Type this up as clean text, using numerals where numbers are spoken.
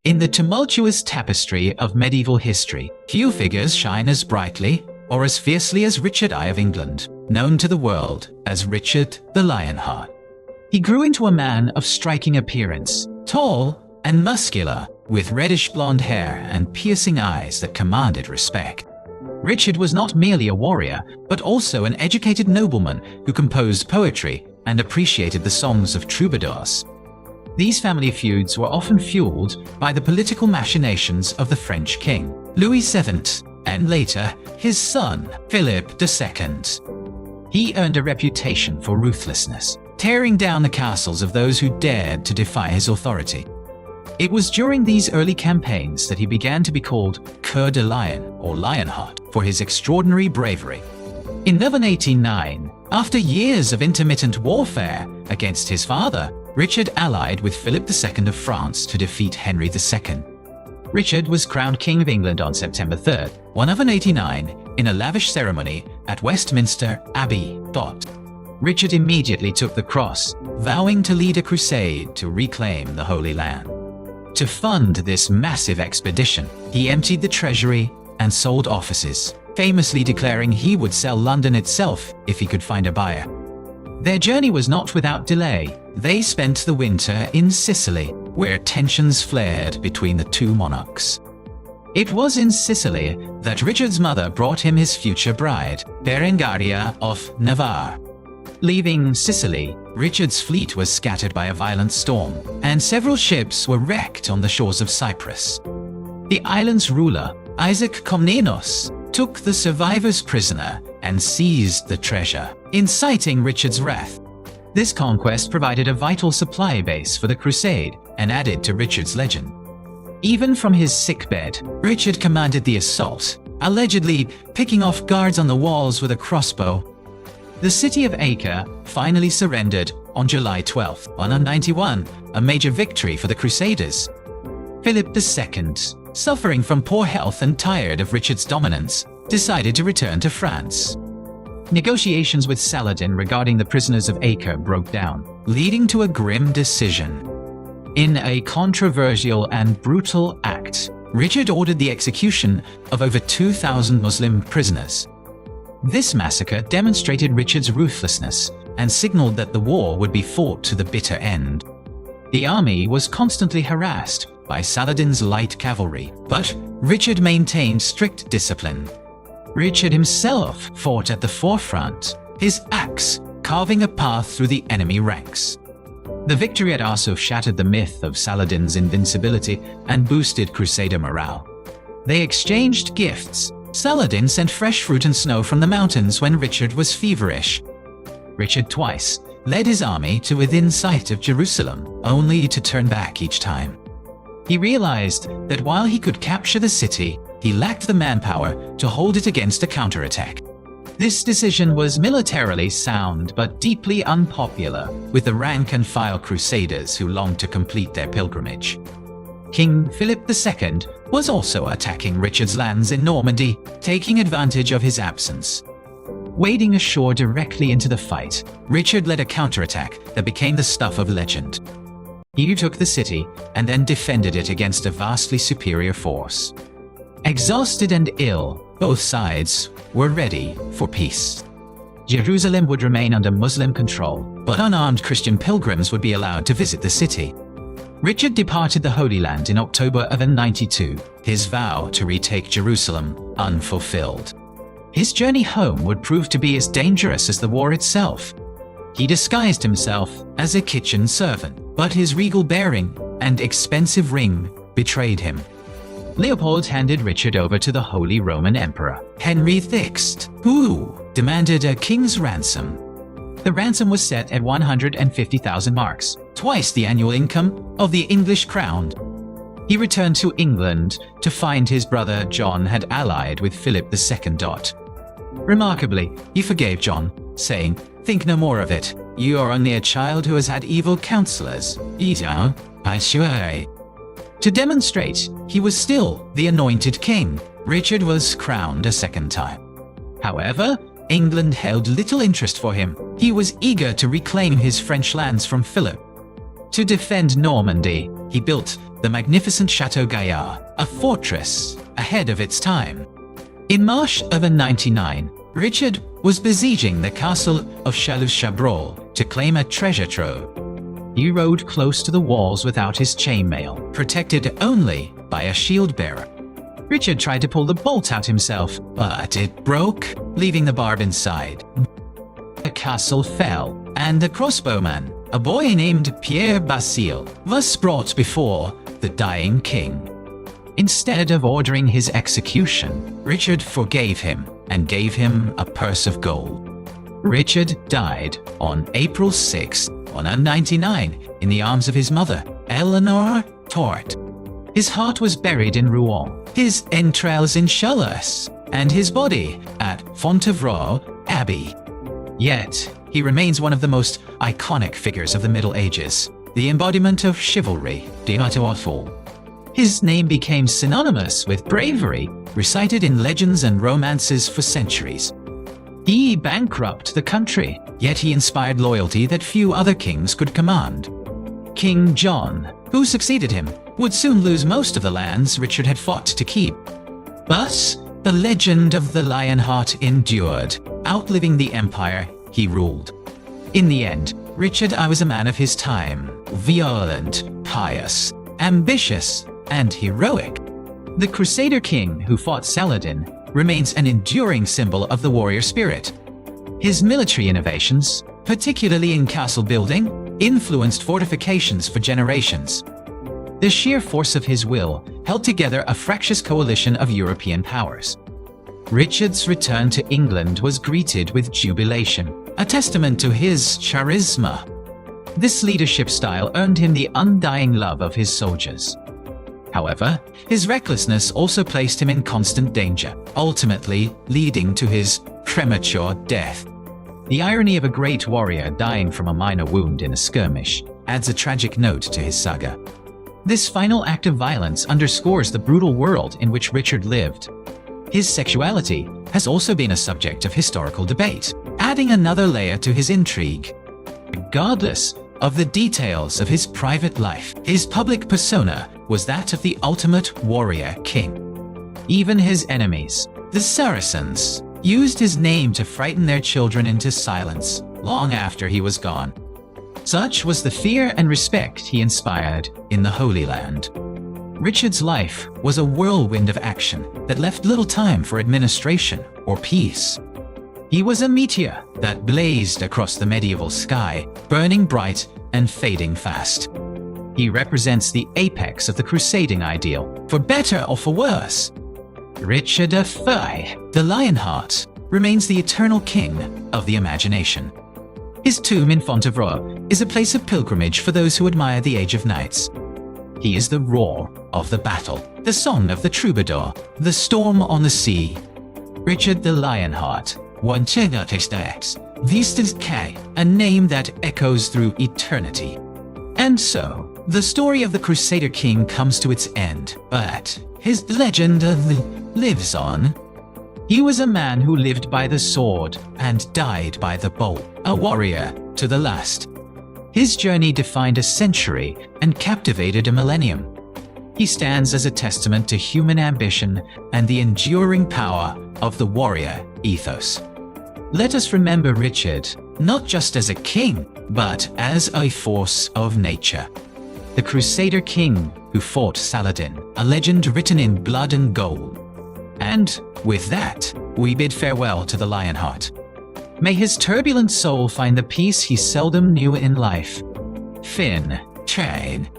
In the tumultuous tapestry of medieval history, few figures shine as brightly or as fiercely as Richard I of England, known to the world as Richard the Lionheart. He grew into a man of striking appearance, tall and muscular, with reddish-blonde hair and piercing eyes that commanded respect. Richard was not merely a warrior, but also an educated nobleman who composed poetry and appreciated the songs of troubadours. These family feuds were often fueled by the political machinations of the French king, Louis VII, and later his son, Philip II. He earned a reputation for ruthlessness, tearing down the castles of those who dared to defy his authority. It was during these early campaigns that he began to be called Coeur de Lion, or Lionheart, for his extraordinary bravery. In 1189, after years of intermittent warfare against his father, Richard allied with Philip II of France to defeat Henry II. Richard was crowned King of England on September 3, 1189, in a lavish ceremony at Westminster Abbey. Richard immediately took the cross, vowing to lead a crusade to reclaim the Holy Land. To fund this massive expedition, he emptied the treasury and sold offices, famously declaring he would sell London itself if he could find a buyer. Their journey was not without delay. They spent the winter in Sicily, where tensions flared between the two monarchs. It was in Sicily that Richard's mother brought him his future bride, Berengaria of Navarre. Leaving Sicily, Richard's fleet was scattered by a violent storm, and several ships were wrecked on the shores of Cyprus. The island's ruler, Isaac Komnenos, took the survivors prisoner and seized the treasure, inciting Richard's wrath. This conquest provided a vital supply base for the crusade and added to Richard's legend. Even from his sickbed, Richard commanded the assault, allegedly picking off guards on the walls with a crossbow. The city of Acre finally surrendered on July 12, 1191, a major victory for the Crusaders. Philip II, suffering from poor health and tired of Richard's dominance, decided to return to France. Negotiations with Saladin regarding the prisoners of Acre broke down, leading to a grim decision. In a controversial and brutal act, Richard ordered the execution of over 2,000 Muslim prisoners. This massacre demonstrated Richard's ruthlessness and signaled that the war would be fought to the bitter end. The army was constantly harassed by Saladin's light cavalry, but Richard maintained strict discipline. Richard himself fought at the forefront, his axe carving a path through the enemy ranks. The victory at Arsuf shattered the myth of Saladin's invincibility and boosted Crusader morale. They exchanged gifts. Saladin sent fresh fruit and snow from the mountains when Richard was feverish. Richard twice led his army to within sight of Jerusalem, only to turn back each time. He realized that while he could capture the city, he lacked the manpower to hold it against a counterattack. This decision was militarily sound but deeply unpopular with the rank-and-file Crusaders who longed to complete their pilgrimage. King Philip II was also attacking Richard's lands in Normandy, taking advantage of his absence. Wading ashore directly into the fight, Richard led a counterattack that became the stuff of legend. He took the city and then defended it against a vastly superior force. Exhausted and ill, both sides were ready for peace. Jerusalem would remain under Muslim control, but unarmed Christian pilgrims would be allowed to visit the city. Richard departed the Holy Land in October of 1192, his vow to retake Jerusalem unfulfilled. His journey home would prove to be as dangerous as the war itself. He disguised himself as a kitchen servant, but his regal bearing and expensive ring betrayed him. Leopold handed Richard over to the Holy Roman Emperor, Henry VI, who demanded a king's ransom. The ransom was set at 150,000 marks, twice the annual income of the English crown. He returned to England to find his brother John had allied with Philip II. Remarkably, he forgave John, saying, "Think no more of it. You are only a child who has had evil counselors." To demonstrate he was still the anointed king, Richard was crowned a second time. However, England held little interest for him. He was eager to reclaim his French lands from Philip. To defend Normandy, he built the magnificent Chateau Gaillard, a fortress ahead of its time. In March of 1099, Richard was besieging the castle of Chalus-Chabrol to claim a treasure trove. He rode close to the walls without his chainmail, protected only by a shield bearer. Richard tried to pull the bolt out himself, but it broke, leaving the barb inside. The castle fell, and the crossbowman, a boy named Pierre Basile, was brought before the dying king. Instead of ordering his execution, Richard forgave him and gave him a purse of gold. Richard died on April 6, 1099, in the arms of his mother, Eleanor Tort. His heart was buried in Rouen, his entrails in Chalus, and his body at Fontevraud Abbey. Yet, he remains one of the most iconic figures of the Middle Ages, the embodiment of chivalry, de haute. His name became synonymous with bravery, recited in legends and romances for centuries. He bankrupted the country, yet he inspired loyalty that few other kings could command. King John, who succeeded him, would soon lose most of the lands Richard had fought to keep. But the legend of the Lionheart endured, outliving the empire he ruled. In the end, Richard I was a man of his time, violent, pious, ambitious, and heroic. The Crusader King who fought Saladin remains an enduring symbol of the warrior spirit. His military innovations, particularly in castle building, influenced fortifications for generations. The sheer force of his will held together a fractious coalition of European powers. Richard's return to England was greeted with jubilation, a testament to his charisma. This leadership style earned him the undying love of his soldiers. However, his recklessness also placed him in constant danger, ultimately leading to his premature death. The irony of a great warrior dying from a minor wound in a skirmish adds a tragic note to his saga. This final act of violence underscores the brutal world in which Richard lived. His sexuality has also been a subject of historical debate, adding another layer to his intrigue. Regardless of the details of his private life, his public persona was that of the ultimate warrior king. Even his enemies, the Saracens, used his name to frighten their children into silence long after he was gone. Such was the fear and respect he inspired in the Holy Land. Richard's life was a whirlwind of action that left little time for administration or peace. He was a meteor that blazed across the medieval sky, burning bright and fading fast. He represents the apex of the crusading ideal, for better or for worse. Richard III, the Lionheart, remains the eternal king of the imagination. His tomb in Fontevraud is a place of pilgrimage for those who admire the Age of Knights. He is the roar of the battle, the song of the troubadour, the storm on the sea. Richard the Lionheart, a name that echoes through eternity. And so, the story of the Crusader King comes to its end, but his legend lives on. He was a man who lived by the sword and died by the bow, a warrior to the last. His journey defined a century and captivated a millennium. He stands as a testament to human ambition and the enduring power of the warrior ethos. Let us remember Richard not just as a king, but as a force of nature. The Crusader King who fought Saladin, a legend written in blood and gold. And with that, we bid farewell to the Lionheart. May his turbulent soul find the peace he seldom knew in life. Fin Train.